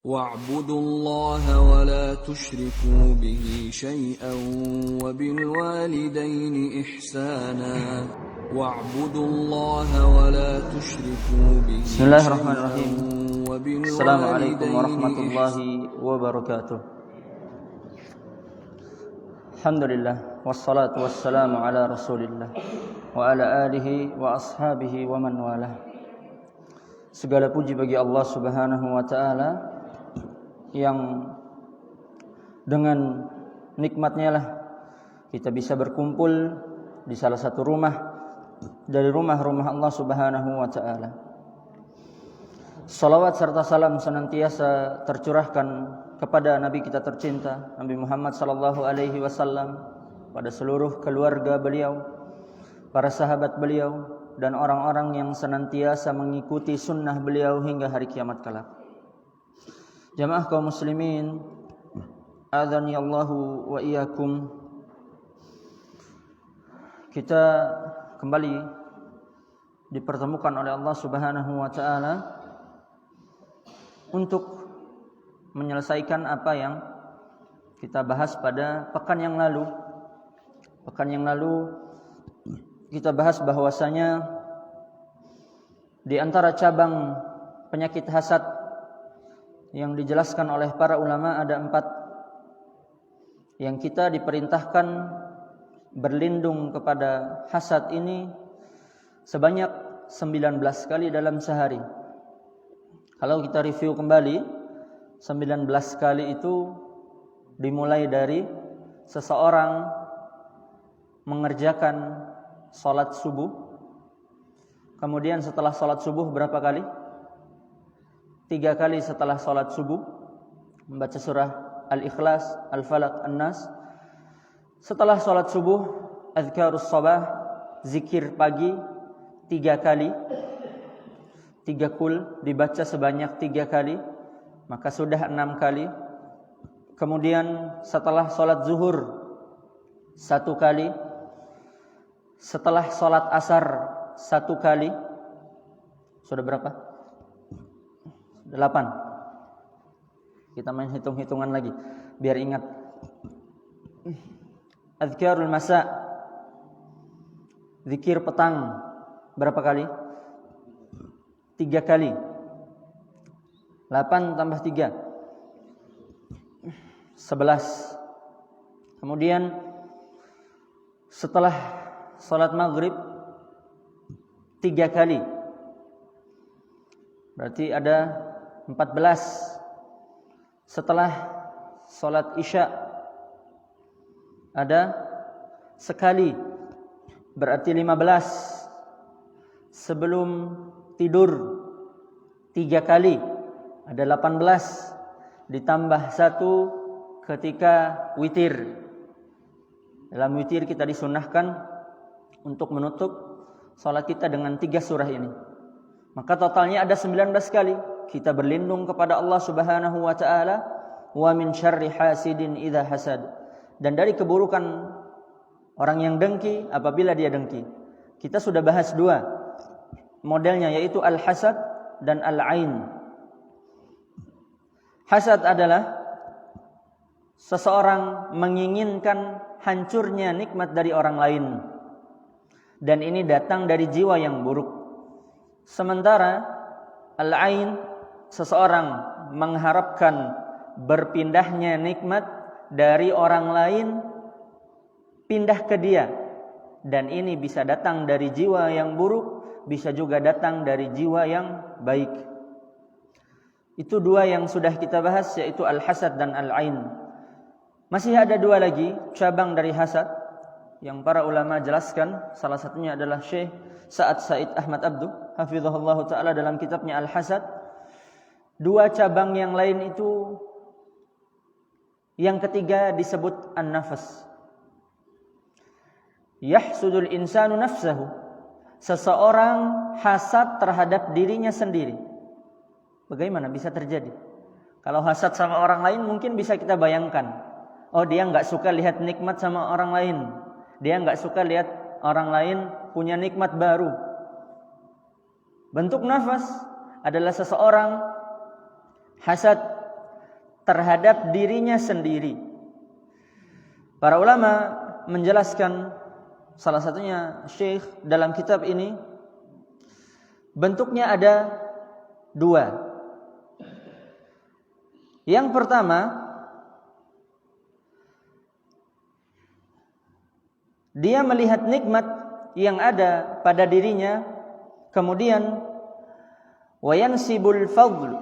واعبدوا الله ولا تشركوا به شيئا وبالوالدين إحسانا واعبدوا الله ولا تشركوا به بسم الله الرحمن الرحيم. وبالوالدين السلام عليكم ورحمة الله وبركاته. الحمد لله والصلاة والسلام على رسول الله وعلى آله وأصحابه ومن والاه. Segala puji bagi Allah Subhanahu wa taala yang dengan nikmatnya lah kita bisa berkumpul di salah satu rumah dari rumah-rumah Allah Subhanahu wa taala. Salawat serta salam senantiasa tercurahkan kepada Nabi kita tercinta, Nabi Muhammad sallallahu alaihi wasallam, pada seluruh keluarga beliau, para sahabat beliau, dan orang-orang yang senantiasa mengikuti sunnah beliau hingga hari kiamat kelak. Jamaah kaum muslimin, adzani Allahu wa iyyakum. Kita kembali dipertemukan oleh Allah Subhanahu wa taala untuk menyelesaikan apa yang kita bahas pada pekan yang lalu. Pekan yang lalu kita bahas bahwasanya di antara cabang penyakit hasad yang dijelaskan oleh para ulama ada 4 yang kita diperintahkan berlindung kepada hasad ini sebanyak 19 kali dalam sehari. Kalau kita review kembali, 19 kali itu dimulai dari seseorang mengerjakan salat subuh. Kemudian setelah salat subuh berapa kali? 3 kali setelah salat subuh membaca surah Al-Ikhlas, Al-Falaq, An-Nas. Setelah salat subuh azkarus sabah, zikir pagi 3 kali. 3 kul dibaca sebanyak 3 kali, maka sudah 6 kali. Kemudian setelah salat zuhur 1 kali. Setelah salat asar 1 kali. Sudah berapa? 8. Kita main hitung-hitungan lagi biar ingat. Azkarul masa, zikir petang berapa kali? 3 kali. 8 tambah 3 11. Kemudian setelah salat maghrib 3 kali. Berarti ada 14. Setelah salat isya ada sekali, berarti 15. Sebelum tidur 3 kali, ada 18. Ditambah 1 ketika witir. Dalam witir kita disunnahkan untuk menutup salat kita dengan 3 surah ini. Maka totalnya ada 19 kali kita berlindung kepada Allah Subhanahu wa taala, wa min syarri hasidin idza hasad, dan dari keburukan orang yang dengki apabila dia dengki. Kita sudah bahas 2 modelnya, yaitu al-hasad dan al-ain. Hasad adalah seseorang menginginkan hancurnya nikmat dari orang lain, dan ini datang dari jiwa yang buruk. Sementara al-ain, seseorang mengharapkan berpindahnya nikmat dari orang lain pindah ke dia, dan ini bisa datang dari jiwa yang buruk, bisa juga datang dari jiwa yang baik. Itu 2 yang sudah kita bahas, yaitu al-hasad dan al-ain. Masih ada 2 lagi cabang dari hasad yang para ulama jelaskan. Salah satunya adalah Syekh Sa'ad Said Ahmad Abdu hafizahullah ta'ala dalam kitabnya Al-Hasad. 2 cabang yang lain itu, yang ketiga disebut an-nafas. Yahsudul insanu nafsahu. Seseorang hasad terhadap dirinya sendiri. Bagaimana bisa terjadi? Kalau hasad sama orang lain mungkin bisa kita bayangkan. Oh, dia enggak suka lihat nikmat sama orang lain. Dia enggak suka lihat orang lain punya nikmat baru. Bentuk nafas adalah seseorang hasad terhadap dirinya sendiri. Para ulama menjelaskan, salah satunya Syekh dalam kitab ini, bentuknya ada dua. Yang pertama, dia melihat nikmat yang ada pada dirinya, kemudian wayansibul fadl,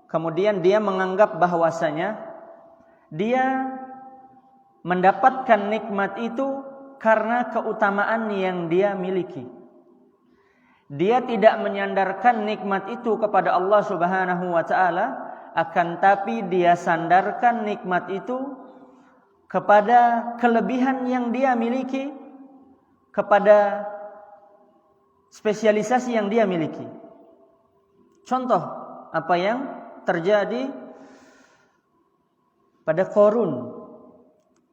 kemudian dia menganggap bahwasanya dia mendapatkan nikmat itu karena keutamaan yang dia miliki. Dia tidak menyandarkan nikmat itu kepada Allah Subhanahu wa taala, akan tapi dia sandarkan nikmat itu kepada kelebihan yang dia miliki, kepada spesialisasi yang dia miliki. Contoh apa yang terjadi pada Qarun.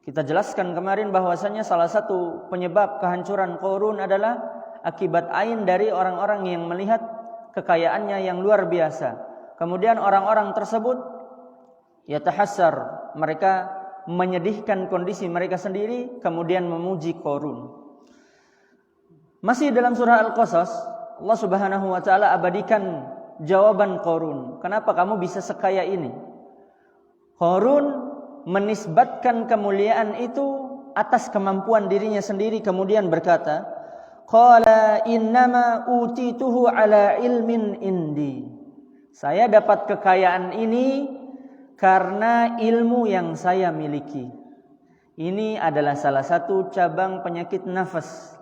Kita jelaskan kemarin bahwasanya salah satu penyebab kehancuran Qarun adalah akibat ain dari orang-orang yang melihat kekayaannya yang luar biasa. Kemudian orang-orang tersebut yatahassar, mereka menyedihkan kondisi mereka sendiri, kemudian memuji Qarun. Masih dalam surah Al-Qasas, Allah Subhanahu wa taala abadikan jawaban Qarun. Kenapa kamu bisa sekaya ini? Qarun menisbatkan kemuliaan itu atas kemampuan dirinya sendiri, kemudian berkata, qala innama utituhu ala ilmin indi. Saya dapat kekayaan ini karena ilmu yang saya miliki. Ini adalah salah satu cabang penyakit nafas.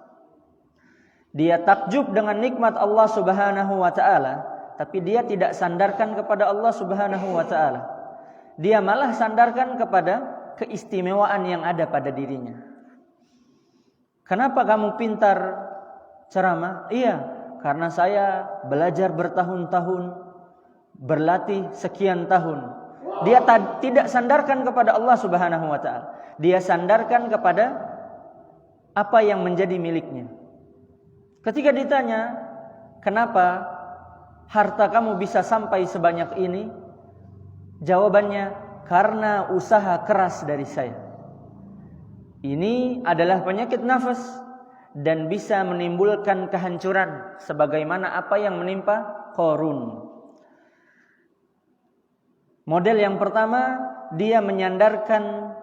Dia takjub dengan nikmat Allah Subhanahu wa taala, tapi dia tidak sandarkan kepada Allah Subhanahu wa taala. Dia malah sandarkan kepada keistimewaan yang ada pada dirinya. Kenapa kamu pintar ceramah? Iya, karena saya belajar bertahun-tahun, berlatih sekian tahun. Dia tidak sandarkan kepada Allah Subhanahu wa taala. Dia sandarkan kepada apa yang menjadi miliknya. Ketika ditanya, "Kenapa harta kamu bisa sampai sebanyak ini?" Jawabannya, "Karena usaha keras dari saya." Ini adalah penyakit nafas dan bisa menimbulkan kehancuran sebagaimana apa yang menimpa Qarun. Model yang pertama, dia menyandarkan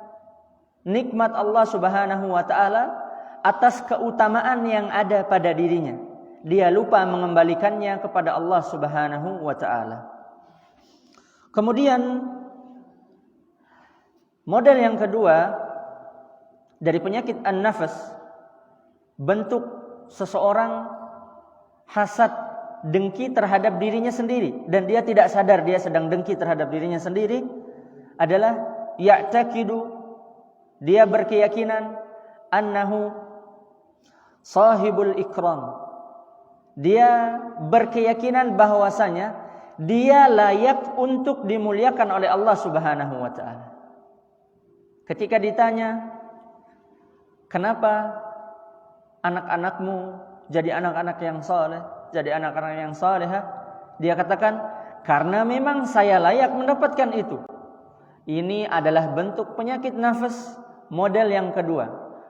nikmat Allah Subhanahu wa taala atas keutamaan yang ada pada dirinya. Dia lupa mengembalikannya kepada Allah Subhanahu wa taala. Kemudian model yang kedua dari penyakit an-nafas, bentuk seseorang hasad, dengki terhadap dirinya sendiri, dan dia tidak sadar dia sedang dengki terhadap dirinya sendiri, adalah ya'taqidu, dia berkeyakinan annahu sahibul ikram. Dia berkeyakinan bahwasanya dia layak untuk dimuliakan oleh Allah Subhanahu wa taala. Ketika ditanya, "Kenapa anak-anakmu jadi anak-anak yang saleh, jadi anak-anak yang salehah?" Dia katakan, "Karena memang saya layak mendapatkan itu." Ini adalah bentuk penyakit nafas model yang kedua.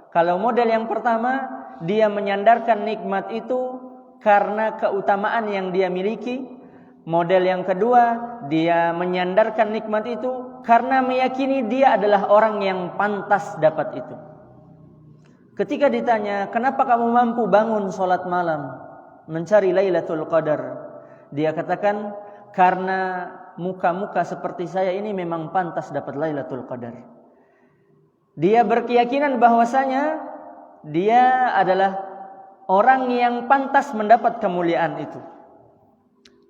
Kalau model yang pertama, dia menyandarkan nikmat itu karena keutamaan yang dia miliki. Model yang kedua, dia menyandarkan nikmat itu karena meyakini dia adalah orang yang pantas dapat itu. Ketika ditanya, "Kenapa kamu mampu bangun sholat malam, mencari Lailatul Qadar?" Dia katakan, "Karena muka-muka seperti saya ini memang pantas dapat Lailatul Qadar." Dia berkeyakinan bahwasanya dia adalah orang yang pantas mendapat kemuliaan itu.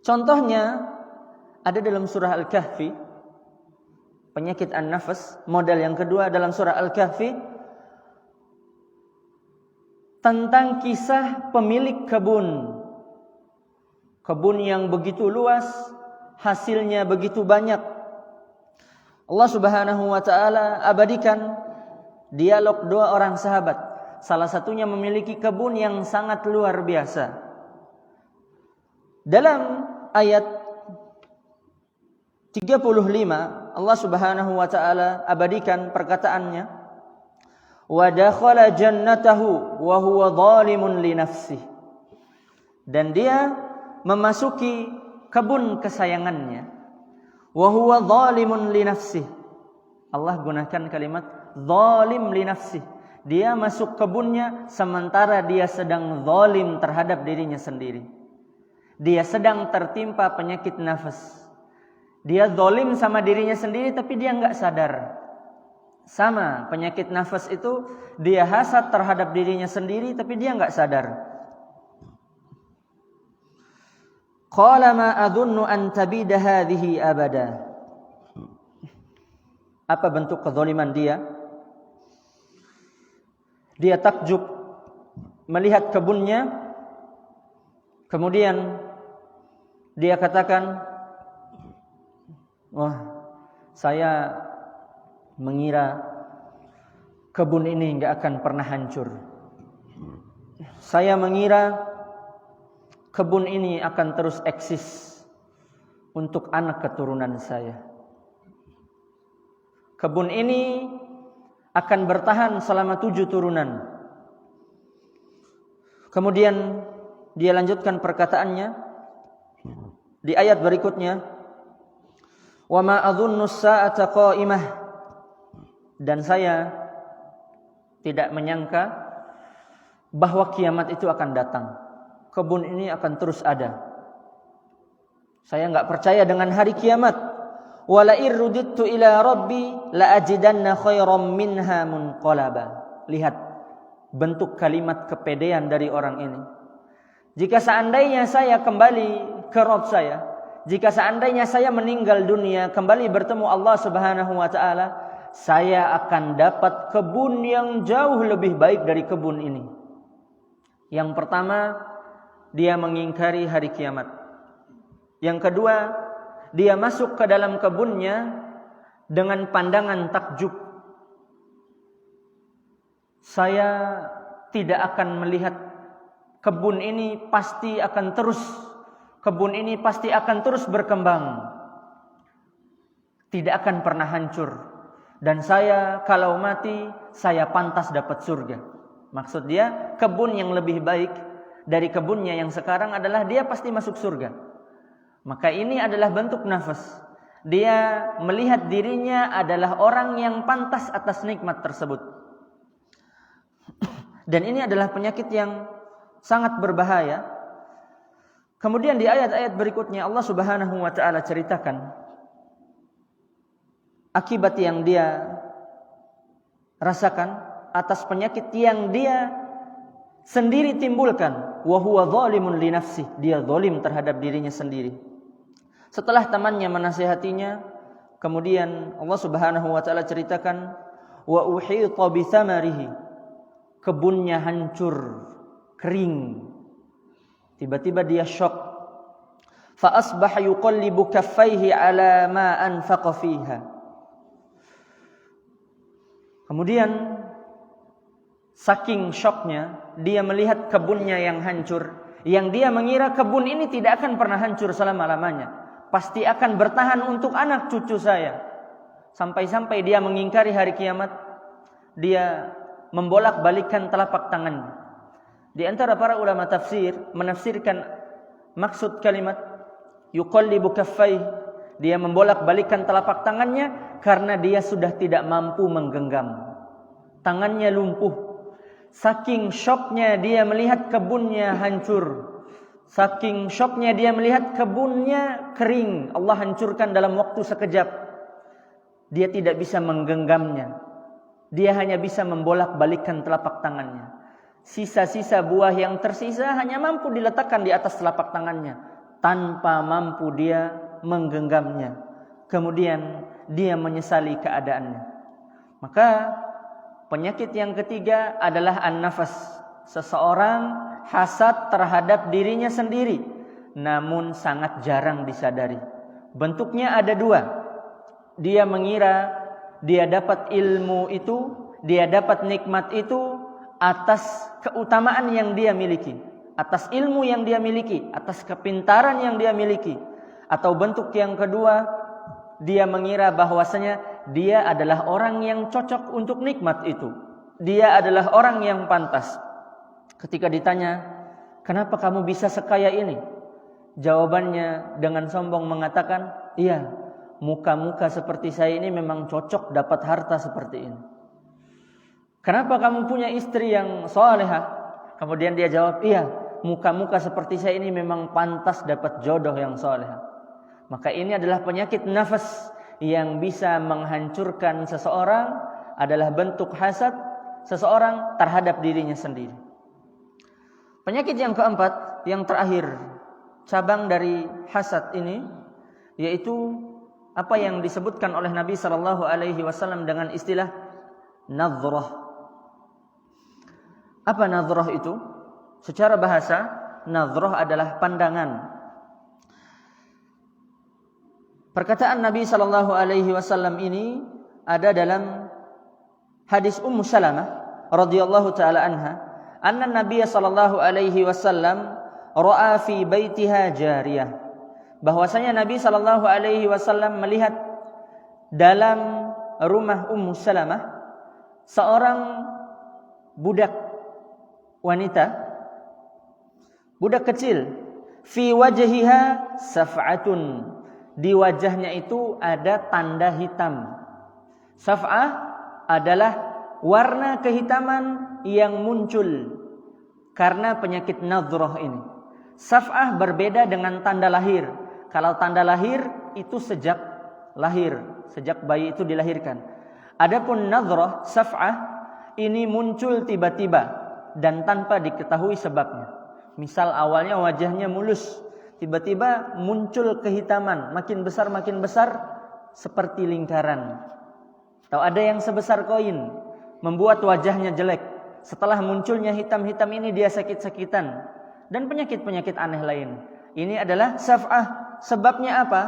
Contohnya ada dalam surah Al-Kahfi, penyakit an-nafas model yang kedua dalam surah Al-Kahfi, tentang kisah pemilik kebun. Kebun yang begitu luas, hasilnya begitu banyak. Allah Subhanahu wa taala abadikan dialog dua orang sahabat. Salah satunya memiliki kebun yang sangat luar biasa. Dalam ayat 35 Allah Subhanahu wa taala abadikan perkataannya, wa dakhala jannatahu wa huwa zalimun li nafsihi. Dan dia memasuki kebun kesayangannya, wa huwa zalimun li nafsihi. Allah gunakan kalimat zalim li nafsihi. Dia masuk kebunnya sementara dia sedang zalim terhadap dirinya sendiri. Dia sedang tertimpa penyakit nafas. Dia zalim sama dirinya sendiri tapi dia enggak sadar. Sama penyakit nafas itu, dia hasad terhadap dirinya sendiri tapi dia enggak sadar. Qala ma adunnu an tabida hadhihi abada. Apa bentuk kezaliman dia? Dia takjub melihat kebunnya, kemudian dia katakan, wah, saya mengira kebun ini enggak akan pernah hancur. Saya mengira kebun ini akan terus eksis untuk anak keturunan saya. Kebun ini akan bertahan selama 7 turunan. Kemudian dia lanjutkan perkataannya di ayat berikutnya, wa ma adhunnu as-sa'ata qa'imah, dan saya tidak menyangka bahwa kiamat itu akan datang. Kebun ini akan terus ada. Saya enggak percaya dengan hari kiamat. Wala irudittu ila rabbi la ajidanna khairam minha munqalaba. Lihat bentuk kalimat kepedean dari orang ini. Jika seandainya saya kembali ke Rabb saya, jika seandainya saya meninggal dunia kembali bertemu Allah Subhanahu wa taala, saya akan dapat kebun yang jauh lebih baik dari kebun ini. Yang pertama, dia mengingkari hari kiamat. Yang kedua, dia masuk ke dalam kebunnya dengan pandangan takjub. Saya tidak akan melihat kebun ini pasti akan terus berkembang. Tidak akan pernah hancur. Dan saya kalau mati, saya pantas dapat surga. Maksud dia, kebun yang lebih baik dari kebunnya yang sekarang adalah dia pasti masuk surga. Maka ini adalah bentuk nafas. Dia melihat dirinya adalah orang yang pantas atas nikmat tersebut. Dan ini adalah penyakit yang sangat berbahaya. Kemudian di ayat-ayat berikutnya Allah Subhanahu wa taala ceritakan akibat yang dia rasakan atas penyakit yang dia sendiri timbulkan. Wa huwa zalimun li nafsihi. Dia zalim terhadap dirinya sendiri. Setelah temannya menasihatinya, kemudian Allah Subhanahu wa taala ceritakan wa uhita bi thamarihi. Kebunnya hancur, kering. Tiba-tiba dia syok. Fa asbaha yuqallibu kaffaihi ala ma anfaqa fiha. Kemudian saking syoknya, dia melihat kebunnya yang hancur, yang dia mengira kebun ini tidak akan pernah hancur selama-lamanya. Pasti akan bertahan untuk anak cucu saya. Sampai-sampai dia mengingkari hari kiamat. Dia membolak-balikkan telapak tangannya. Di antara para ulama tafsir menafsirkan maksud kalimat yuqallibu kaffai, dia membolak-balikkan telapak tangannya karena dia sudah tidak mampu menggenggam. Tangannya lumpuh. Saking syoknya dia melihat kebunnya hancur. Saking syoknya dia melihat kebunnya kering. Allah hancurkan dalam waktu sekejap. Dia tidak bisa menggenggamnya. Dia hanya bisa membolak-balikkan telapak tangannya. Sisa-sisa buah yang tersisa hanya mampu diletakkan di atas telapak tangannya, tanpa mampu dia menggenggamnya. Kemudian dia menyesali keadaannya. Maka penyakit yang ketiga adalah an-nafas. Seseorang hasad terhadap dirinya sendiri, namun sangat jarang disadari. Bentuknya ada 2. Dia mengira dia dapat ilmu itu, dia dapat nikmat itu atas keutamaan yang dia miliki, atas ilmu yang dia miliki, atas kepintaran yang dia miliki. Atau bentuk yang kedua, dia mengira bahwasanya dia adalah orang yang cocok untuk nikmat itu. Dia adalah orang yang pantas. Ketika ditanya, "Kenapa kamu bisa sekaya ini?" Jawabannya dengan sombong mengatakan, "Iya, muka-muka seperti saya ini memang cocok dapat harta seperti ini." "Kenapa kamu punya istri yang salehah?" Kemudian dia jawab, "Iya, muka-muka seperti saya ini memang pantas dapat jodoh yang salehah." Maka ini adalah penyakit nafas yang bisa menghancurkan seseorang, adalah bentuk hasad seseorang terhadap dirinya sendiri. Penyakit yang keempat, yang terakhir, cabang dari hasad ini, yaitu apa yang disebutkan oleh Nabi SAW dengan istilah nadhrah. Apa nadhrah itu? Secara bahasa, nadhrah adalah pandangan. Perkataan Nabi SAW ini ada dalam hadis Ummu Salamah radhiyallahu taala anha, anna Nabi SAW ra'a fi baitiha jariyah. Bahwasanya Nabi SAW melihat dalam rumah Ummu Salamah seorang budak wanita, budak kecil, fi wajhiha saf'atun, di wajahnya itu ada tanda hitam. Saf'ah adalah warna kehitaman yang muncul karena penyakit nadhrah ini. Saf'ah berbeda dengan tanda lahir. Kalau tanda lahir itu sejak lahir, sejak bayi itu dilahirkan. Adapun nadhrah, saf'ah, ini muncul tiba-tiba dan tanpa diketahui sebabnya. Misal awalnya wajahnya mulus, tiba-tiba muncul kehitaman, makin besar seperti lingkaran. Atau ada yang sebesar koin, membuat wajahnya jelek. Setelah munculnya hitam-hitam ini dia sakit-sakitan dan penyakit-penyakit aneh lain. Ini adalah saf'ah. Sebabnya apa?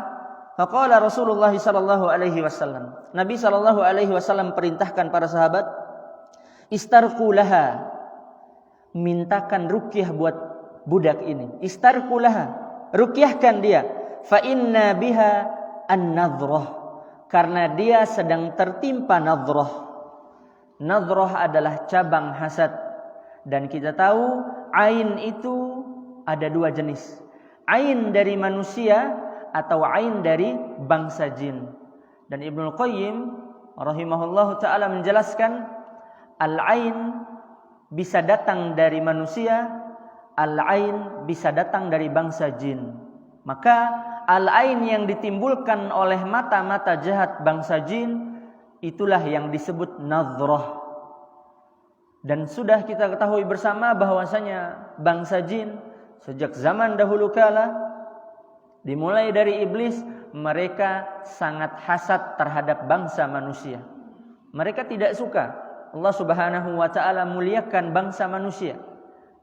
Faqala Rasulullah sallallahu alaihi wasallam. Nabi sallallahu alaihi wasallam perintahkan para sahabat, istarqu laha, mintakan ruqyah buat budak ini. Istarqu laha, ruqyahkan dia. Fa inna biha an-nadhrah, karena dia sedang tertimpa nadhrah. Nadhrah adalah cabang hasad. Dan kita tahu ain itu ada dua jenis. Ain dari manusia atau ain dari bangsa jin. Dan Ibnu Qayyim rahimahullahu taala menjelaskan al-ain bisa datang dari manusia, al-ain bisa datang dari bangsa jin. Maka al-ain yang ditimbulkan oleh mata-mata jahat bangsa jin, itulah yang disebut nadhrah. Dan sudah kita ketahui bersama bahwasanya bangsa jin sejak zaman dahulu kala, dimulai dari iblis, mereka sangat hasad terhadap bangsa manusia. Mereka tidak suka Allah Subhanahu wa taala muliakan bangsa manusia.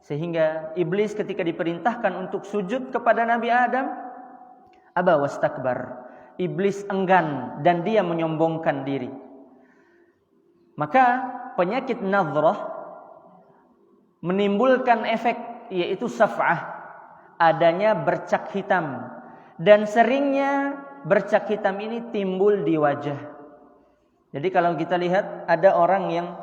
Sehingga iblis ketika diperintahkan untuk sujud kepada Nabi Adam, aba wastakbar. Iblis enggan dan dia menyombongkan diri. Maka penyakit nadhrah menimbulkan efek, yaitu saf'ah, adanya bercak hitam. Dan seringnya bercak hitam ini timbul di wajah. Jadi kalau kita lihat ada orang yang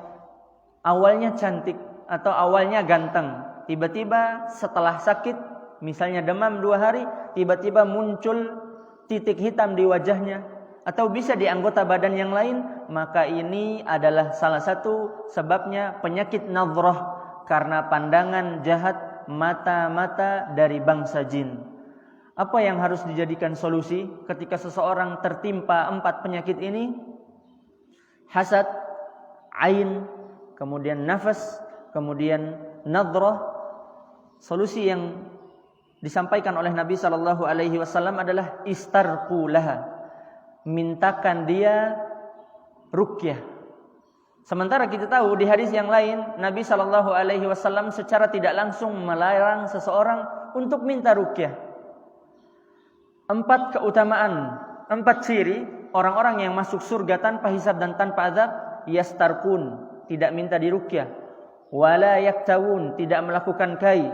awalnya cantik atau awalnya ganteng, tiba-tiba setelah sakit, misalnya demam 2 hari, tiba-tiba muncul titik hitam di wajahnya, atau bisa di anggota badan yang lain, maka ini adalah salah satu sebabnya penyakit nadhrah, karena pandangan jahat mata-mata dari bangsa jin. Apa yang harus dijadikan solusi ketika seseorang tertimpa 4 penyakit ini? Hasad, ain, kemudian nafas, kemudian nadhrah. Solusi yang disampaikan oleh Nabi SAW adalah istarqu laha, mintakan dia ruqyah. Sementara kita tahu di hadis yang lain Nabi SAW secara tidak langsung melarang seseorang untuk minta ruqyah. 4 keutamaan, 4 ciri orang-orang yang masuk surga tanpa hisab dan tanpa azab. Yastarqun, tidak minta diruqyah. Wala yaktawun, tidak melakukan kai.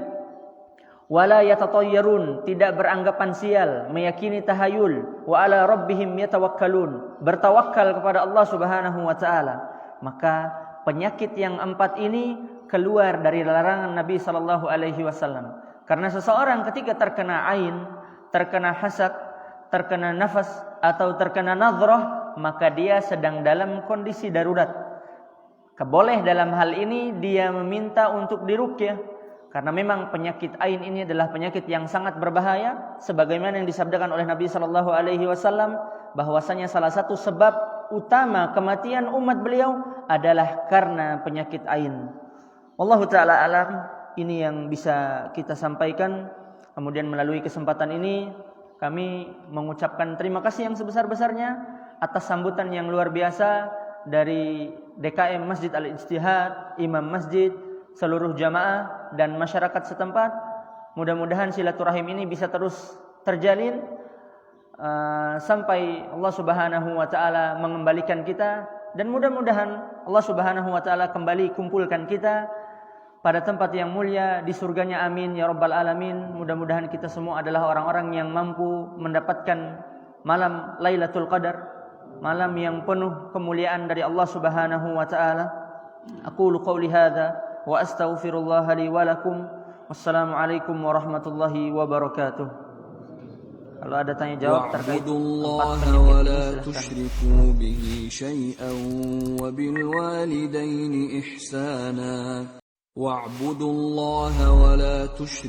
wala yatatayyarun, tidak beranggapan sial, meyakini tahayul, wa ala rabbihim yatawakkalun, bertawakal kepada Allah Subhanahu wa taala. Maka penyakit yang 4 ini keluar dari larangan Nabi sallallahu alaihi wasallam. Karena seseorang ketika terkena ain, terkena hasad, terkena nafas atau terkena nadhrah, maka dia sedang dalam kondisi darurat. Keboleh dalam hal ini dia meminta untuk diruqyah. Karena memang penyakit ain ini adalah penyakit yang sangat berbahaya, sebagaimana yang disabdakan oleh Nabi sallallahu alaihi wasallam bahwasanya salah satu sebab utama kematian umat beliau adalah karena penyakit ain. Wallahu taala alam, ini yang bisa kita sampaikan. Kemudian melalui kesempatan ini kami mengucapkan terima kasih yang sebesar-besarnya atas sambutan yang luar biasa dari DKM Masjid Al-Ijtihad, imam masjid, seluruh jamaah dan masyarakat setempat. Mudah-mudahan silaturahim ini bisa terus terjalin sampai Allah Subhanahu wa taala mengembalikan kita, dan mudah-mudahan Allah Subhanahu wa taala kembali kumpulkan kita pada tempat yang mulia di surganya, amin ya rabbal alamin. Mudah-mudahan kita semua adalah orang-orang yang mampu mendapatkan malam Lailatul Qadar, malam yang penuh kemuliaan dari Allah Subhanahu wa taala. Aqulu qouli hadza wa astaghfirullah li wa lakum. Wassalamualaikum warahmatullahi wabarakatuh. Kalau ada tanya jawab terkait wa'budullaha wa la tusyriku bihi syai'an wa bil walidaini ihsana. wa'budullaha wa la tusyriku